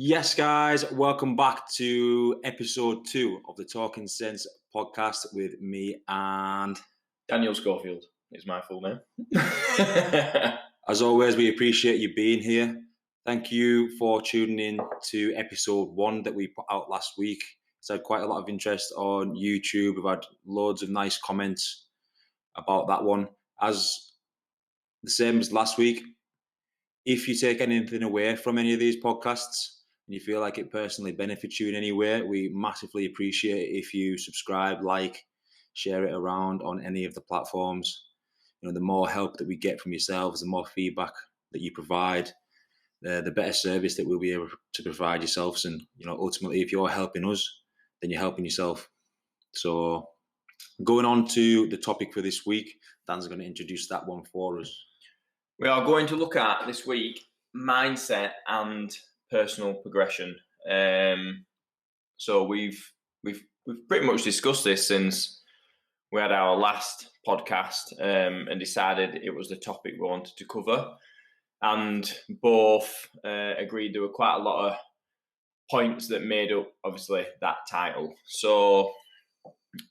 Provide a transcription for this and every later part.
Yes, guys, welcome back to episode 2 of the Talking Sense podcast with me and Daniel Schofield is my full name. as always, we appreciate you being here. Thank you for tuning in to episode 1 that we put out last week. It's had quite a lot of interest on YouTube. We've had loads of nice comments about that one. As the same as last week, if you take anything away from any of these podcasts, and you feel like it personally benefits you in any way, we massively appreciate it if you subscribe, like, share it around on any of the platforms. The more help that we get from yourselves, the more feedback that you provide, the better service that we'll be able to provide yourselves. And, ultimately, if you're helping us, then you're helping yourself. So going on to the topic for this week, Dan's going to introduce that one for us. We are going to look at this week mindset and personal progression. So we've pretty much discussed this since we had our last podcast and decided it was the topic we wanted to cover, and both agreed there were quite a lot of points that made up obviously that title. So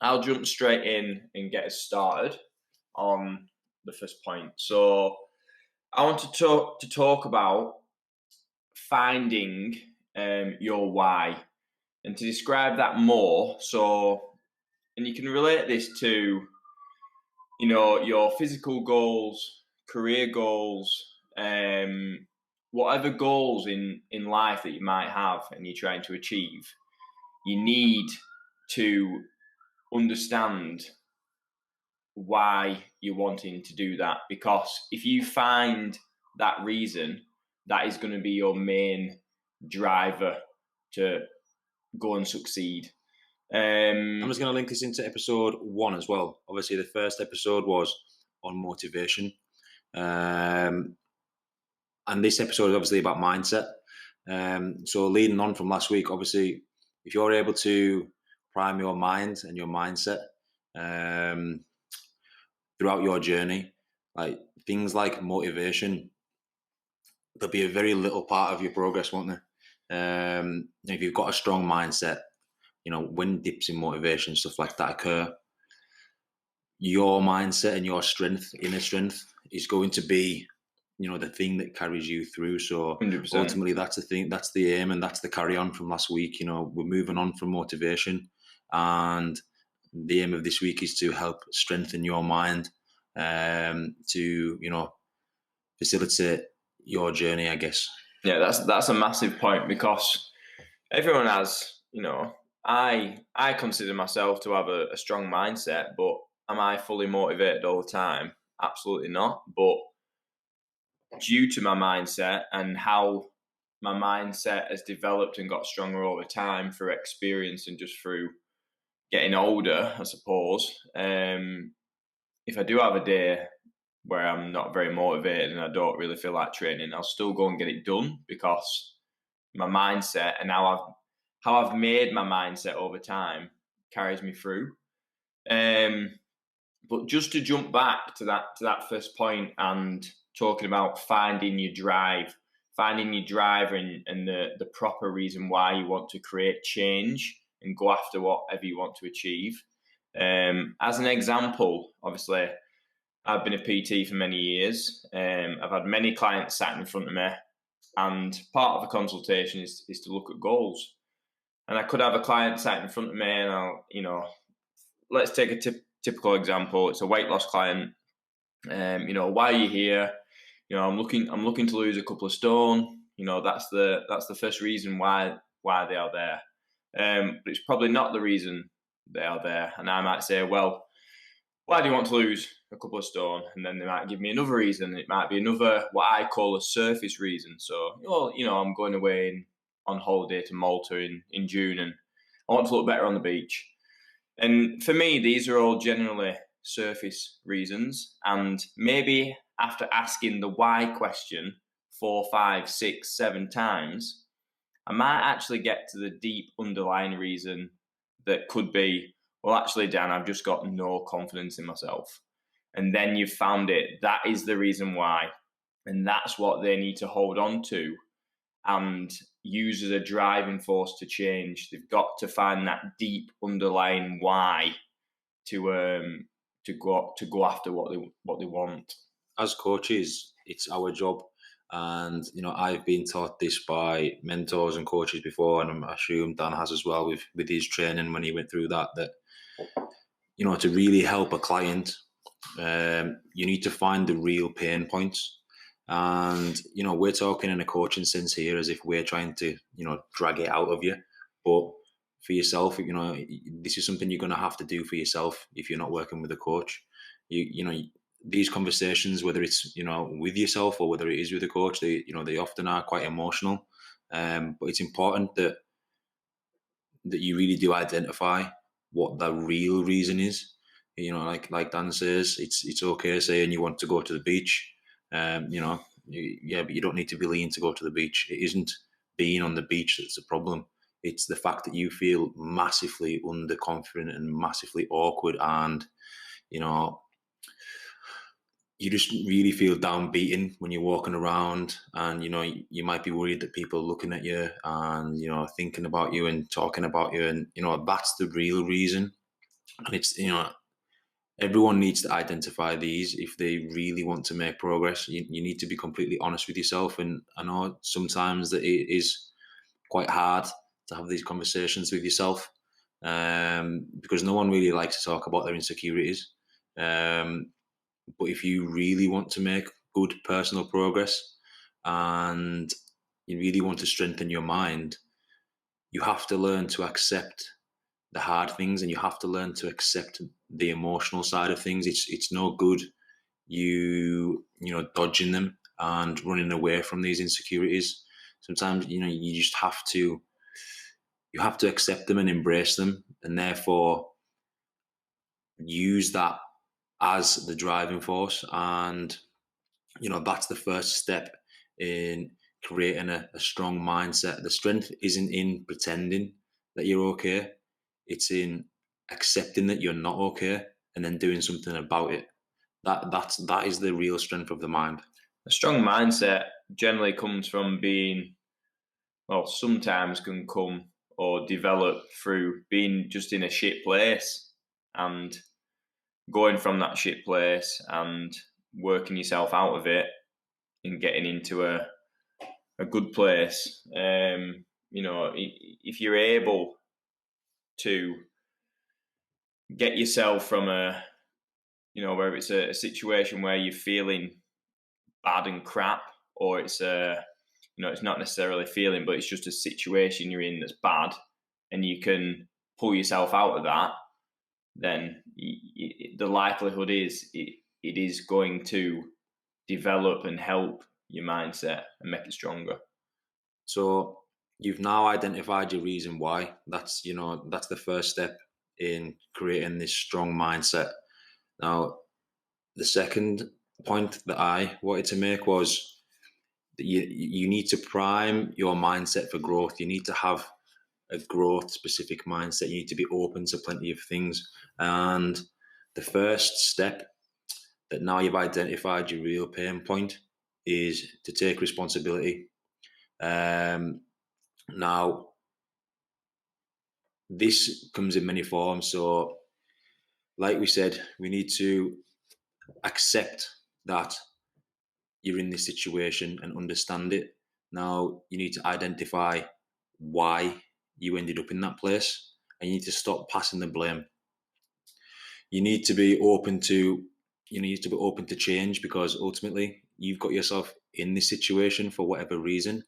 I'll jump straight in and get us started on the first point. So I want to talk about finding your why, and to describe that more. And you can relate this to, your physical goals, career goals, whatever goals in life that you might have and you're trying to achieve. You need to understand why you're wanting to do that, because if you find that reason, that is going to be your main driver to go and succeed. I'm just going to link this into episode 1 as well. Obviously, the first episode was on motivation. And this episode is obviously about mindset. So leading on from last week, obviously, if you're able to prime your mind and your mindset throughout your journey, like things like motivation, there'll be a very little part of your progress, won't there? If you've got a strong mindset, when dips in motivation, stuff like that occur, your mindset and your strength, inner strength, is going to be, the thing that carries you through. So 100%. Ultimately, that's the thing, that's the aim, and that's the carry on from last week. We're moving on from motivation, and the aim of this week is to help strengthen your mind, to, facilitate your journey, I guess. Yeah, that's a massive point, because everyone has, I consider myself to have a strong mindset, but am I fully motivated all the time? Absolutely not. But due to my mindset and how my mindset has developed and got stronger over time through experience and just through getting older, I suppose, if I do have a day where I'm not very motivated and I don't really feel like training, I'll still go and get it done, because my mindset and how I've made my mindset over time carries me through. But just to jump back to that first point and talking about finding your drive and the proper reason why you want to create change and go after whatever you want to achieve. As an example, obviously, I've been a PT for many years. I've had many clients sat in front of me, and part of a consultation is to look at goals. And I could have a client sat in front of me, and let's take a typical example. It's a weight loss client. Why are you here? I'm looking to lose a couple of stone. That's the first reason why they are there. But it's probably not the reason they are there. And I might say, well, why do you want to lose a couple of stone? And then they might give me another reason. It might be another, what I call a surface reason. So, I'm going away on holiday to Malta in June, and I want to look better on the beach. And for me, these are all generally surface reasons. And maybe after asking the why question 4, 5, 6, 7 times, I might actually get to the deep underlying reason that could be, well, actually, Dan, I've just got no confidence in myself. And then you've found it. That is the reason why. And that's what they need to hold on to and use as a driving force to change. They've got to find that deep underlying why to go after what they want. As coaches, it's our job, and I've been taught this by mentors and coaches before, and I assume Dan has as well with his training when he went through that to really help a client, you need to find the real pain points. And we're talking in a coaching sense here, as if we're trying to drag it out of you, but for yourself, this is something you're going to have to do for yourself if you're not working with a coach. These conversations, whether it's with yourself or whether it is with a coach, they often are quite emotional, but it's important that you really do identify what the real reason is. Like Dan says, it's okay saying you want to go to the beach. Yeah, but you don't need to be lean to go to the beach. It isn't being on the beach that's the problem. It's the fact that you feel massively underconfident and massively awkward, and you just really feel downbeaten when you're walking around, and you might be worried that people are looking at you and thinking about you and talking about you, and that's the real reason. And it's everyone needs to identify these if they really want to make progress. You need to be completely honest with yourself, and I know sometimes that it is quite hard to have these conversations with yourself, because no one really likes to talk about their insecurities. But if you really want to make good personal progress and you really want to strengthen your mind, you have to learn to accept the hard things, and you have to learn to accept the emotional side of things. It's no good you dodging them and running away from these insecurities. Sometimes you just have to accept them and embrace them, and therefore use that as the driving force. And that's the first step in creating a strong mindset. The strength isn't in pretending that you're okay, it's in accepting that you're not okay and then doing something about it. That is the real strength of the mind. A strong mindset generally comes from being, well, sometimes can come or develop through being just in a shit place and going from that shit place and working yourself out of it and getting into a good place. If you're able to get yourself from where it's a situation where you're feeling bad and crap, or it's it's not necessarily feeling, but it's just a situation you're in that's bad, and you can pull yourself out of that, then the likelihood is it is going to develop and help your mindset and make it stronger. So you've now identified your reason why. That's the first step in creating this strong mindset. Now, the second point that I wanted to make was that you need to prime your mindset for growth. You need to have a growth specific mindset. You need to be open to plenty of things. And the first step, that now you've identified your real pain point, is to take responsibility. Now, this comes in many forms. So, like we said, we need to accept that you're in this situation and understand it. Now, you need to identify why you ended up in that place, and you need to stop passing the blame. You need to be open to change, because ultimately you've got yourself in this situation for whatever reason.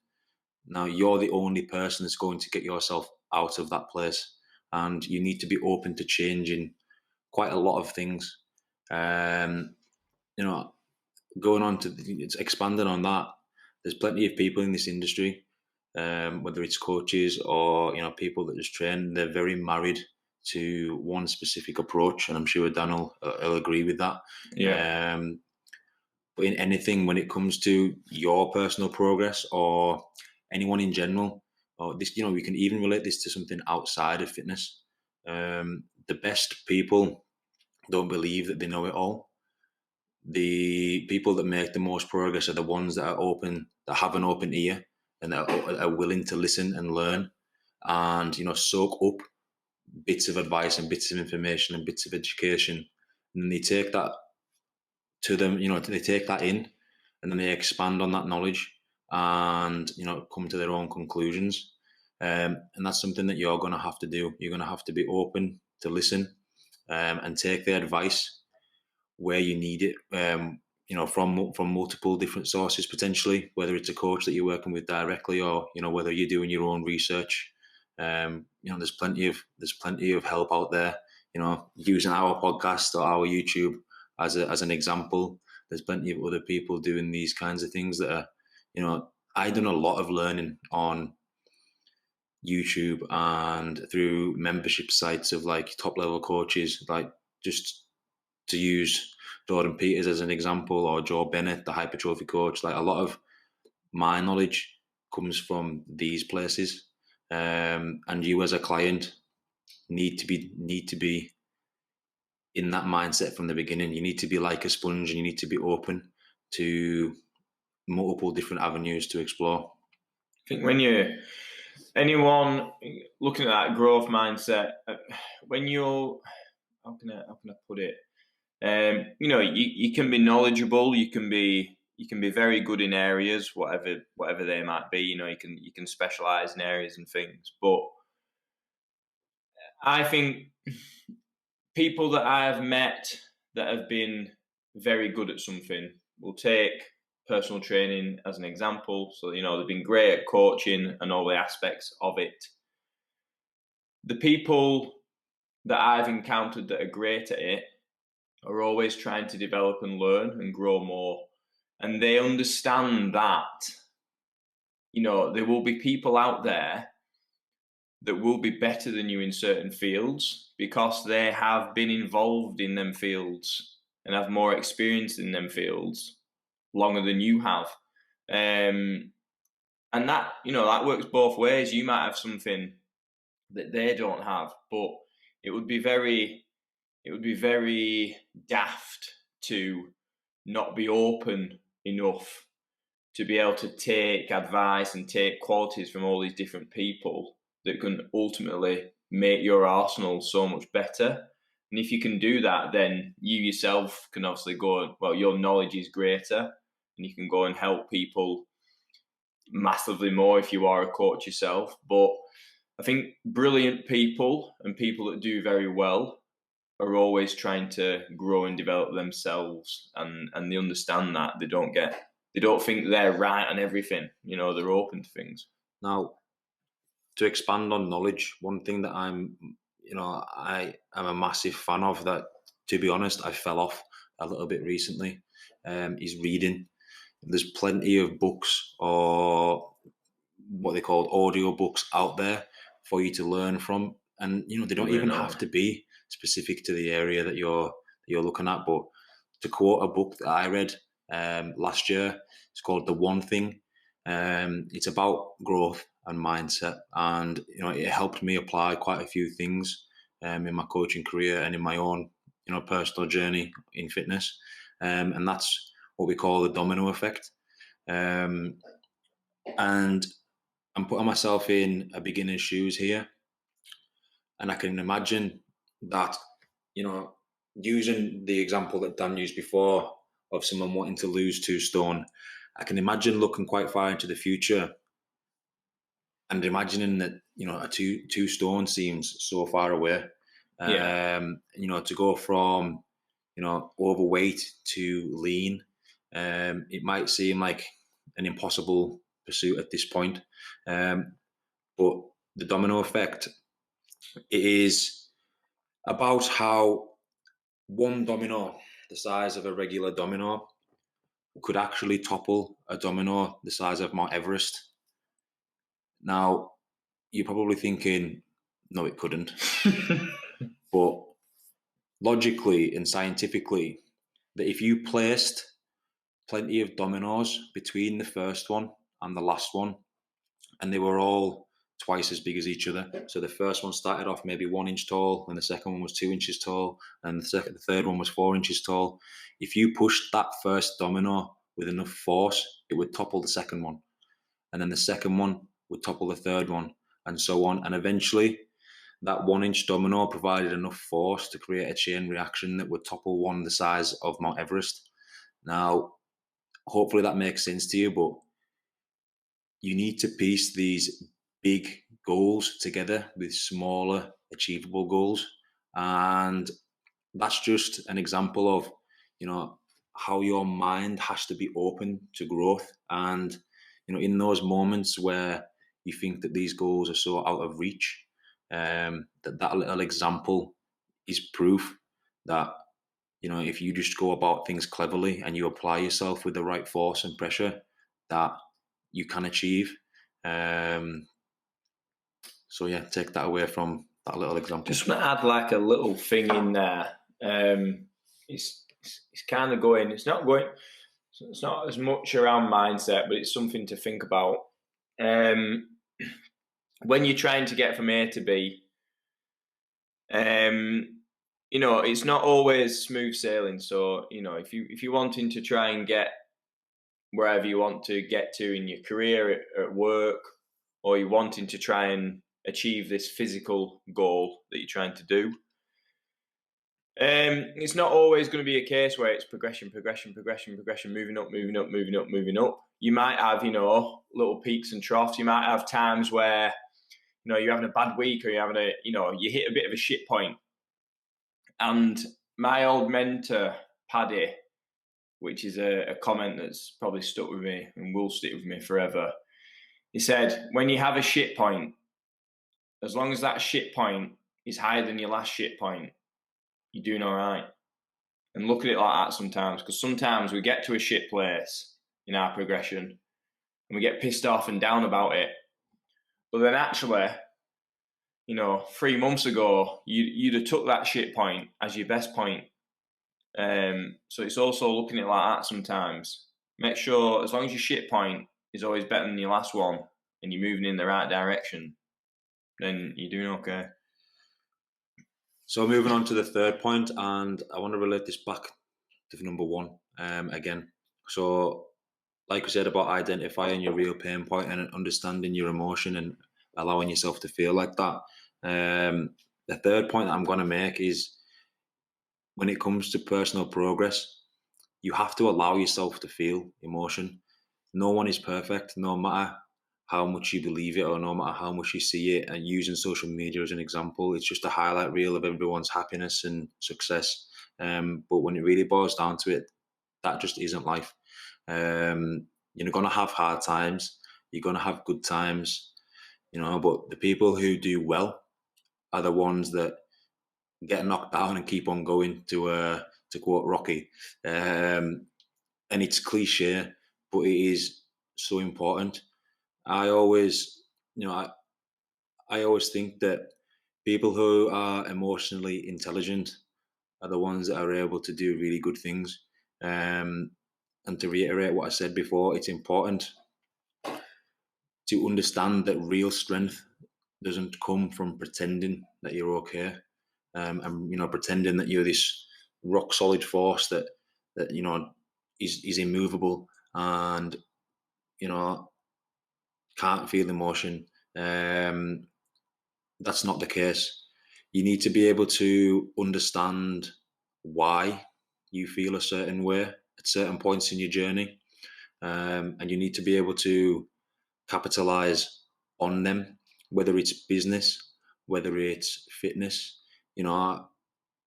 Now, you're the only person that's going to get yourself out of that place, and you need to be open to changing quite a lot of things. Going on to expanding on that, there's plenty of people in this industry, whether it's coaches or people that just train, they're very married to one specific approach, and I'm sure Dan will agree with that. Yeah. But in anything, when it comes to your personal progress or anyone in general, or this, we can even relate this to something outside of fitness. The best people don't believe that they know it all. The people that make the most progress are the ones that are open, that have an open ear, and are willing to listen and learn, and soak up bits of advice and bits of information and bits of education, and then they take that to them. They take that in, and then they expand on that knowledge, and come to their own conclusions. And that's something that you're going to have to do. You're going to have to be open to listen, and take the advice where you need it. From multiple different sources potentially, whether it's a coach that you're working with directly, or whether you're doing your own research. There's plenty of help out there. Using our podcast or our YouTube as an example, there's plenty of other people doing these kinds of things that are, I've done a lot of learning on YouTube and through membership sites of like top level coaches, like just to use Jordan Peters as an example, or Joe Bennett, the hypertrophy coach. Like, a lot of my knowledge comes from these places, and you as a client need to be in that mindset from the beginning. You need to be like a sponge, and you need to be open to multiple different avenues to explore. I think when anyone looking at that growth mindset, when you're, how can I put it? You can be knowledgeable. You can be very good in areas, whatever they might be. You can specialize in areas and things. But I think people that I have met that have been very good at something, will take personal training as an example. So, they've been great at coaching and all the aspects of it. The people that I've encountered that are great at it are always trying to develop and learn and grow more. And they understand that, there will be people out there that will be better than you in certain fields because they have been involved in them fields and have more experience in them fields longer than you have. And that, that works both ways. You might have something that they don't have, but it would be very daft to not be open enough to be able to take advice and take qualities from all these different people that can ultimately make your arsenal so much better. And if you can do that, then you yourself can obviously go, well, your knowledge is greater, and you can go and help people massively more if you are a coach yourself. But I think brilliant people and people that do very well are always trying to grow and develop themselves, and they understand that they don't think they're right on everything. They're open to things. Now, to expand on knowledge, one thing that I am a massive fan of, that, to be honest, I fell off a little bit recently, is reading. There's plenty of books, or what they call audio books, out there for you to learn from, and they don't even have to be specific to the area that you're looking at. But to quote a book that I read last year, it's called The One Thing. It's about growth and mindset, and it helped me apply quite a few things in my coaching career and in my own personal journey in fitness, and that's what we call the domino effect. And I'm putting myself in a beginner's shoes here, and I can imagine that, using the example that Dan used before of someone wanting to lose 2 stone, I can imagine looking quite far into the future and imagining that, a two stone seems so far away. To go from, overweight to lean, it might seem like an impossible pursuit at this point. But the domino effect, it is about how one domino, the size of a regular domino, could actually topple a domino the size of Mount Everest. Now, you're probably thinking, no, it couldn't. But logically and scientifically, that if you placed plenty of dominoes between the first one and the last one, and they were all twice as big as each other. So the first one started off maybe 1 inch tall, and the second one was 2 inches tall, and the third one was 4 inches tall. If you pushed that first domino with enough force, it would topple the second one. and then the second one would topple the third one, and so on. And eventually, that 1-inch domino provided enough force to create a chain reaction that would topple one the size of Mount Everest. Now, hopefully that makes sense to you, but you need to piece these big goals together with smaller, achievable goals. And that's just an example of, how your mind has to be open to growth. And, in those moments where you think that these goals are so out of reach, that little example is proof that, if you just go about things cleverly and you apply yourself with the right force and pressure, that you can achieve. So yeah, take that away from that little example. Just want to add like a little thing in there. It's kind of going. It's not as much around mindset, but it's something to think about. When you're trying to get from A to B, it's not always smooth sailing. So if you're wanting to try and get wherever you want to get to in your career, at work, or you're wanting to try and achieve this physical goal that you're trying to do, it's not always going to be a case where it's progression, moving up. You might have, little peaks and troughs. You might have times where, you're having a bad week, or you're having you hit a bit of a shit point. And my old mentor, Paddy, which is a comment that's probably stuck with me and will stick with me forever. He said, when you have a shit point, as long as that shit point is higher than your last shit point, you're doing all right. And look at it like that sometimes, because sometimes we get to a shit place in our progression and we get pissed off and down about it. But then actually, 3 months ago, you'd have took that shit point as your best point. So it's also looking at it like that sometimes. Make sure, as long as your shit point is always better than your last one and you're moving in the right direction, then you're doing okay. So moving on to the third point, and I want to relate this back to number one again. So like we said about identifying your real pain point and understanding your emotion and allowing yourself to feel like that. The third point that I'm going to make is, when it comes to personal progress, you have to allow yourself to feel emotion. No one is perfect, no matter how much you believe it or no matter how much you see it. And using social media as an example, it's just a highlight reel of everyone's happiness and success. But when it really boils down to it, that just isn't life. You're going to have hard times, you're going to have good times, but the people who do well are the ones that get knocked down and keep on going, to quote Rocky. And it's cliche, but it is so important. I always think that people who are emotionally intelligent are the ones that are able to do really good things. And to reiterate what I said before, it's important to understand that real strength doesn't come from pretending that you're okay, and pretending that you're this rock solid force that is immovable and can't feel emotion. That's not the case. You need to be able to understand why you feel a certain way at certain points in your journey, and you need to be able to capitalize on them, whether it's business, whether it's fitness. I'm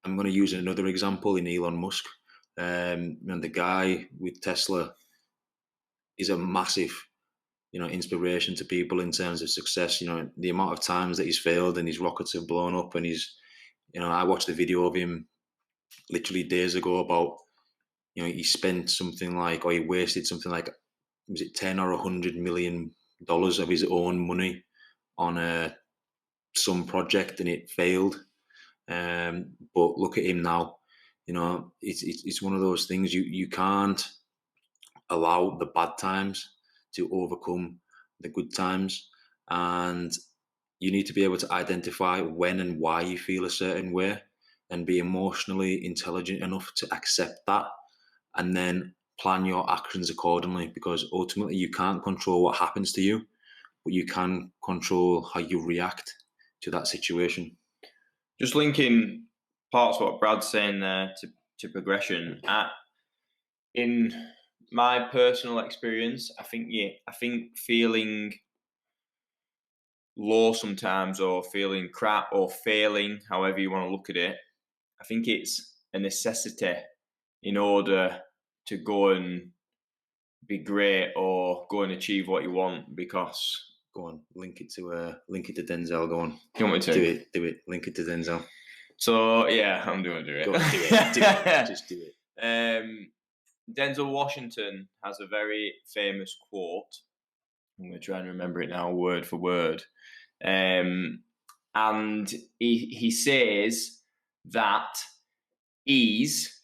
going to use another example in Elon Musk. And the guy with Tesla is a massive inspiration to people in terms of success. The amount of times that he's failed and his rockets have blown up, and I watched a video of him literally days ago about, he spent something like, or he wasted something like, was it 10 or $100 million of his own money on some project, and it failed. But look at him now. It's one of those things, you can't allow the bad times to overcome the good times, and you need to be able to identify when and why you feel a certain way and be emotionally intelligent enough to accept that, and then plan your actions accordingly, because ultimately you can't control what happens to you, but you can control how you react to that situation. Just linking parts of what Brad's saying there to progression. In my personal experience, I think feeling low sometimes, or feeling crap, or failing, however you want to look at it, I think it's a necessity in order to go and be great or go and achieve what you want. Because Go on, link it to Denzel. Go on, you want me to do it. Link it to Denzel. So yeah, I'm doing it. Go on, do it. Just do it. Denzel Washington has a very famous quote. I'm going to try and remember it now, word for word. And he says that ease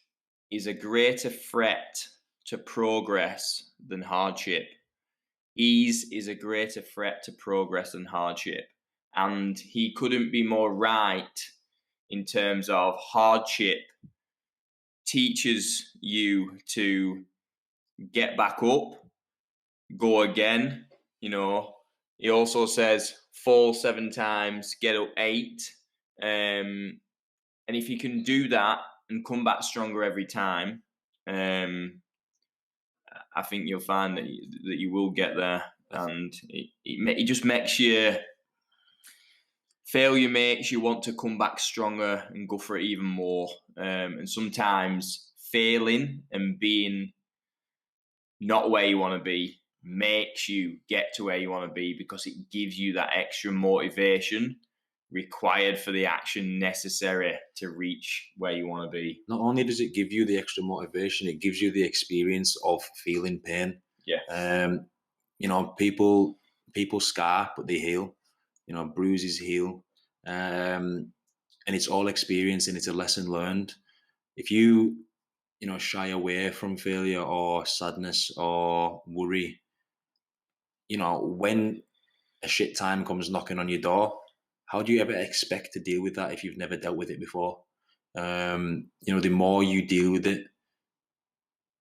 is a greater threat to progress than hardship. Ease is a greater threat to progress than hardship. And he couldn't be more right in terms of hardship teaches you to get back up, go again. He also says fall 7 times, get up 8. And if you can do that and come back stronger every time, I think you'll find that you will get there. And it just makes you... Failure makes you want to come back stronger and go for it even more. And sometimes failing and being not where you want to be makes you get to where you want to be, because it gives you that extra motivation required for the action necessary to reach where you want to be. Not only does it give you the extra motivation, it gives you the experience of feeling pain. Yeah. People scar, but they heal. Bruises heal. And it's all experience, and it's a lesson learned. If you shy away from failure or sadness or worry, when a shit time comes knocking on your door, how do you ever expect to deal with that if you've never dealt with it before? The more you deal with it,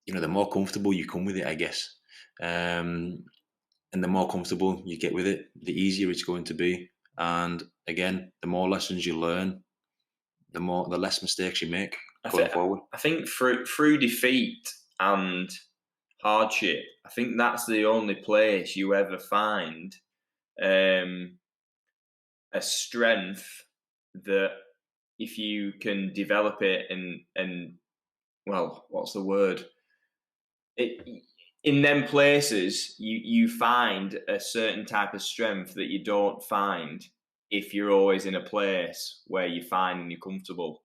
the more comfortable you come with it, I guess. And the more comfortable you get with it, the easier it's going to be. And again, the more lessons you learn, the less mistakes you make going forward. I think through defeat and hardship, I think that's the only place you ever find a strength that, if you can develop it and well, what's the word? In them places, you find a certain type of strength that you don't find if you're always in a place where you find and you're comfortable.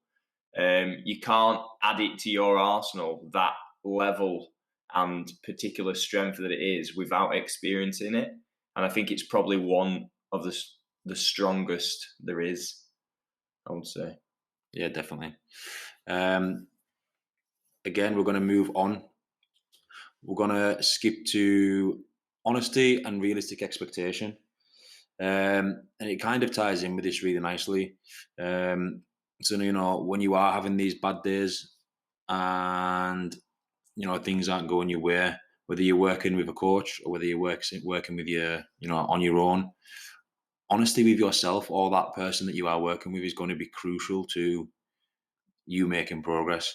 You can't add it to your arsenal, that level and particular strength that it is, without experiencing it. And I think it's probably one of the strongest there is, I would say. Yeah, definitely. Again, we're going to move on. We're going to skip to honesty and realistic expectation. And it kind of ties in with this really nicely. So, when you are having these bad days and, things aren't going your way, whether you're working with a coach or whether you're working with on your own, honesty with yourself or that person that you are working with is going to be crucial to you making progress.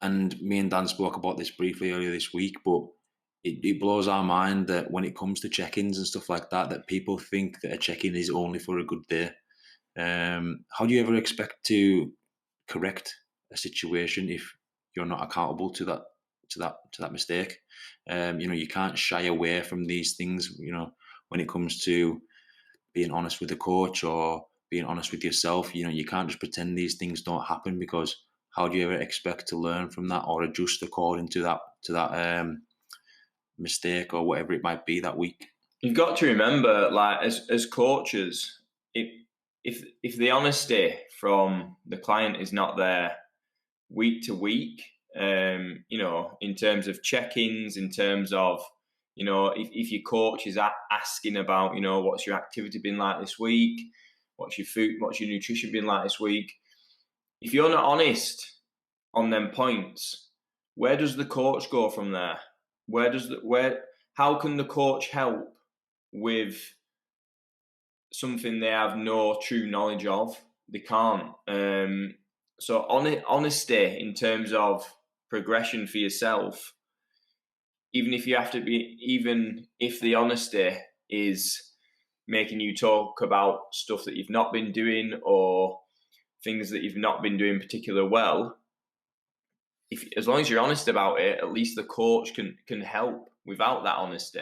And me and Dan spoke about this briefly earlier this week, but it blows our mind that when it comes to check-ins and stuff like that, that people think that a check-in is only for a good day. How do you ever expect to correct a situation if you're not accountable to that mistake? You can't shy away from these things. When it comes to being honest with the coach or being honest with yourself, you can't just pretend these things don't happen, because how do you ever expect to learn from that or adjust according to that mistake or whatever it might be that week? You've got to remember, like, as coaches, if the honesty from the client is not there week to week, in terms of check-ins, in terms of, if your coach is asking about, what's your activity been like this week, what's your food, what's your nutrition been like this week, if you're not honest on them points, where does the coach go from there? How can the coach help with something they have no true knowledge of? They can't. So honesty in terms of progression for yourself, even if the honesty is making you talk about stuff that you've not been doing or things that you've not been doing particularly well, as long as you're honest about it, at least the coach can help. Without that honesty,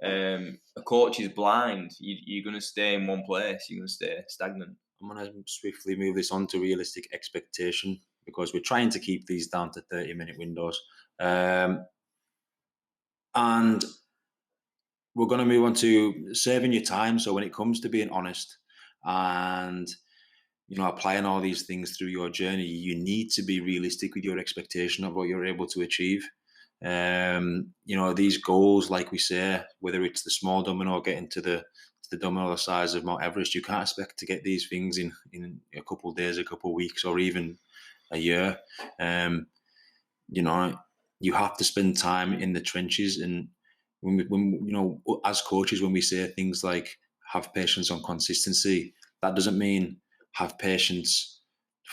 a coach is blind. You're going to stay in one place. You're going to stay stagnant. I'm going to swiftly move this on to realistic expectation, because we're trying to keep these down to 30-minute windows. And we're going to move on to saving your time. So when it comes to being honest and, applying all these things through your journey, you need to be realistic with your expectation of what you're able to achieve. These goals, like we say, whether it's the small domino or getting to the domino the size of Mount Everest, you can't expect to get these things in a couple of days, a couple of weeks, or even a year. You have to spend time in the trenches. And when as coaches, when we say things like have patience on consistency, that doesn't mean have patience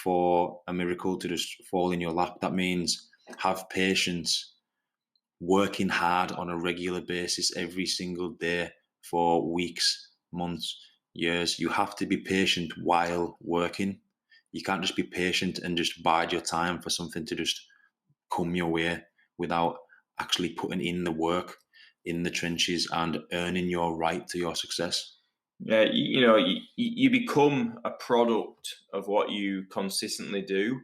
for a miracle to just fall in your lap. That means have patience working hard on a regular basis every single day for weeks, months, years. You have to be patient while working. You can't just be patient and just bide your time for something to just come your way without actually putting in the work in the trenches and earning your right to your success. Yeah, you become a product of what you consistently do.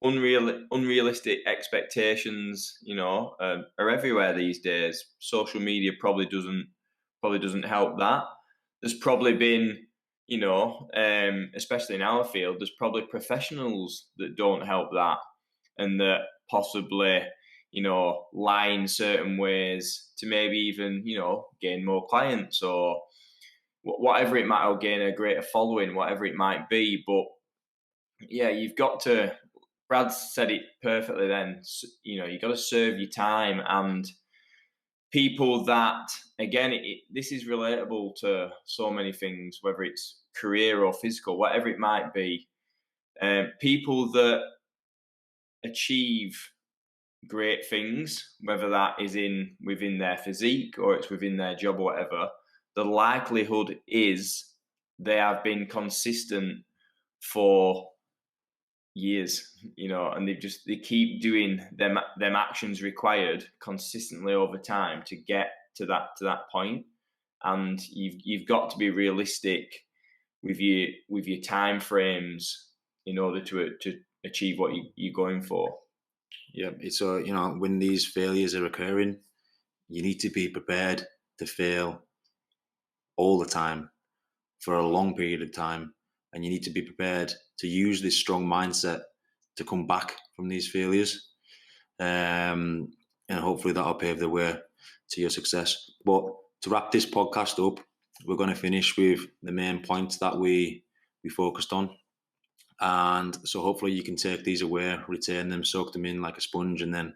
Unrealistic expectations, are everywhere these days. Social media probably doesn't help that. There's probably been, especially in our field, there's probably professionals that don't help that, and that possibly, lie in certain ways to maybe even, gain more clients or whatever it might, or gain a greater following, whatever it might be. But yeah, you've got to, Brad said it perfectly then, you've got to serve your time. And people that, again, this is relatable to so many things, whether it's career or physical, whatever it might be. People that achieve great things, whether that is within their physique or it's within their job or whatever, the likelihood is they have been consistent for years, and they keep doing them actions required consistently over time to get to that point. And you've got to be realistic with your time frames in order to achieve what you're going for. Yeah, it's when these failures are occurring, you need to be prepared to fail all the time for a long period of time, and you need to be prepared to use this strong mindset to come back from these failures, and hopefully that'll pave the way to your success. But to wrap this podcast up, we're going to finish with the main points that we focused on. And so hopefully you can take these away, retain them, soak them in like a sponge, and then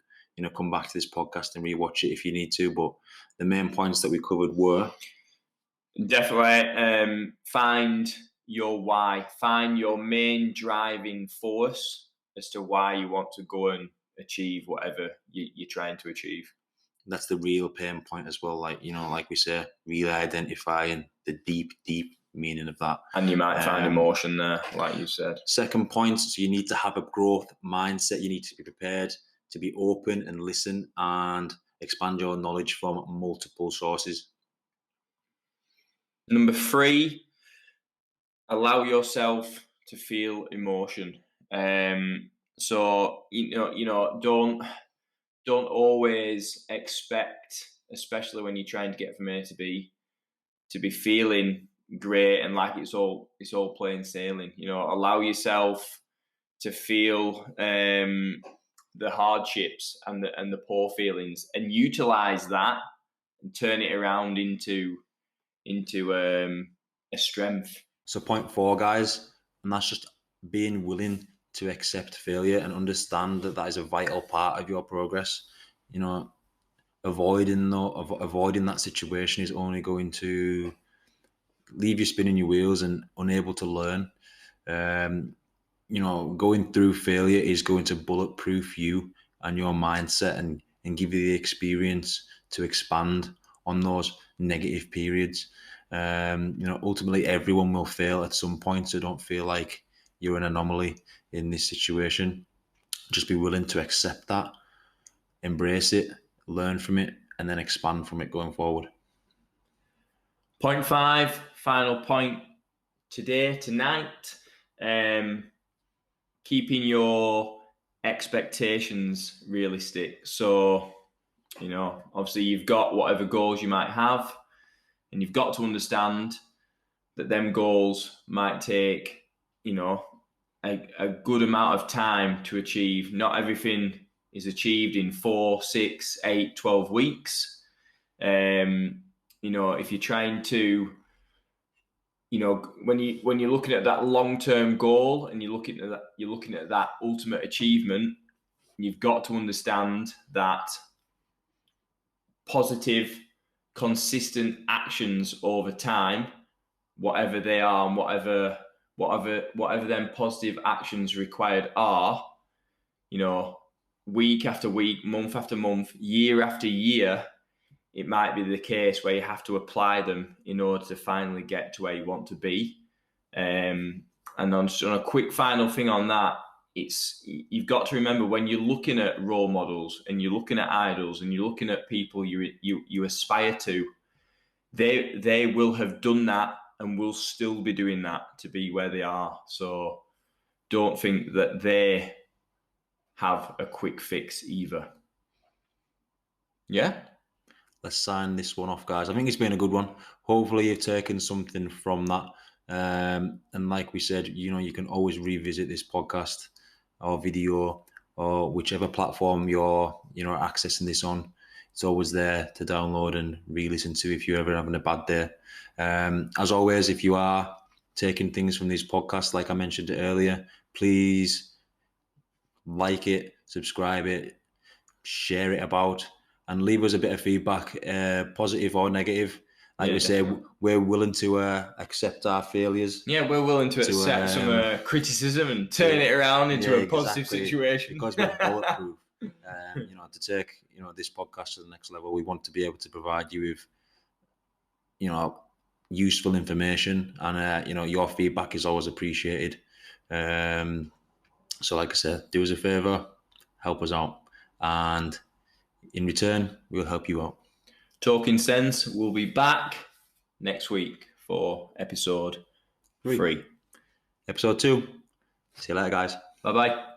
come back to this podcast and rewatch it if you need to. But the main points that we covered were definitely find your why, find your main driving force as to why you want to go and achieve whatever you're trying to achieve. That's the real pain point as well. Like like we say, really identifying the deep meaning of that. And you might find emotion there, like you said. Second point, so you need to have a growth mindset. You need to be prepared to be open and listen and expand your knowledge from multiple sources. Number 3, allow yourself to feel emotion. So don't always expect, especially when you're trying to get from A to B, to be feeling great and like it's all plain sailing. Allow yourself to feel the hardships and the poor feelings, and utilize that and turn it around into a strength. So point 4, guys, and that's just being willing to accept failure and understand that is a vital part of your progress. Avoiding that situation is only going to leave you spinning your wheels and unable to learn. Going through failure is going to bulletproof you and your mindset and give you the experience to expand on those negative periods. Ultimately everyone will fail at some point, so don't feel like you're an anomaly in this situation. Just be willing to accept that, embrace it, learn from it, and then expand from it going forward. Point 5, final point tonight. Keeping your expectations realistic. So, obviously you've got whatever goals you might have, and you've got to understand that them goals might take, a good amount of time to achieve. Not everything is achieved in 4, 6, 8, 12 weeks. If you're trying to, when you're looking at that long-term goal and you're looking at that ultimate achievement, you've got to understand that positive, consistent actions over time, whatever they are and whatever them positive actions required are, week after week, month after month, year after year, it might be the case where you have to apply them in order to finally get to where you want to be. And on a quick final thing on that, you've got to remember when you're looking at role models and you're looking at idols and you're looking at people you aspire to, they will have done that and will still be doing that to be where they are. So don't think that they have a quick fix either. Yeah? Let's sign this one off, guys. I think it's been a good one. Hopefully you've taken something from that. And like we said, you can always revisit this podcast or video or whichever platform you're accessing this on. It's always there to download and re-listen to if you're ever having a bad day. As always, if you are taking things from these podcasts, like I mentioned earlier, please like it, subscribe it, share it about, and leave us a bit of feedback, positive or negative. Like we definitely say, we're willing to accept our failures. Yeah, we're willing to accept some criticism and turn it around into a positive situation. Because we're bulletproof. To take this podcast to the next level, we want to be able to provide you with useful information, and your feedback is always appreciated. So like I said, do us a favor, help us out, and in return, we'll help you out. Talking Sense will be back next week for episode 3. Episode 2. See you later, guys. Bye-bye.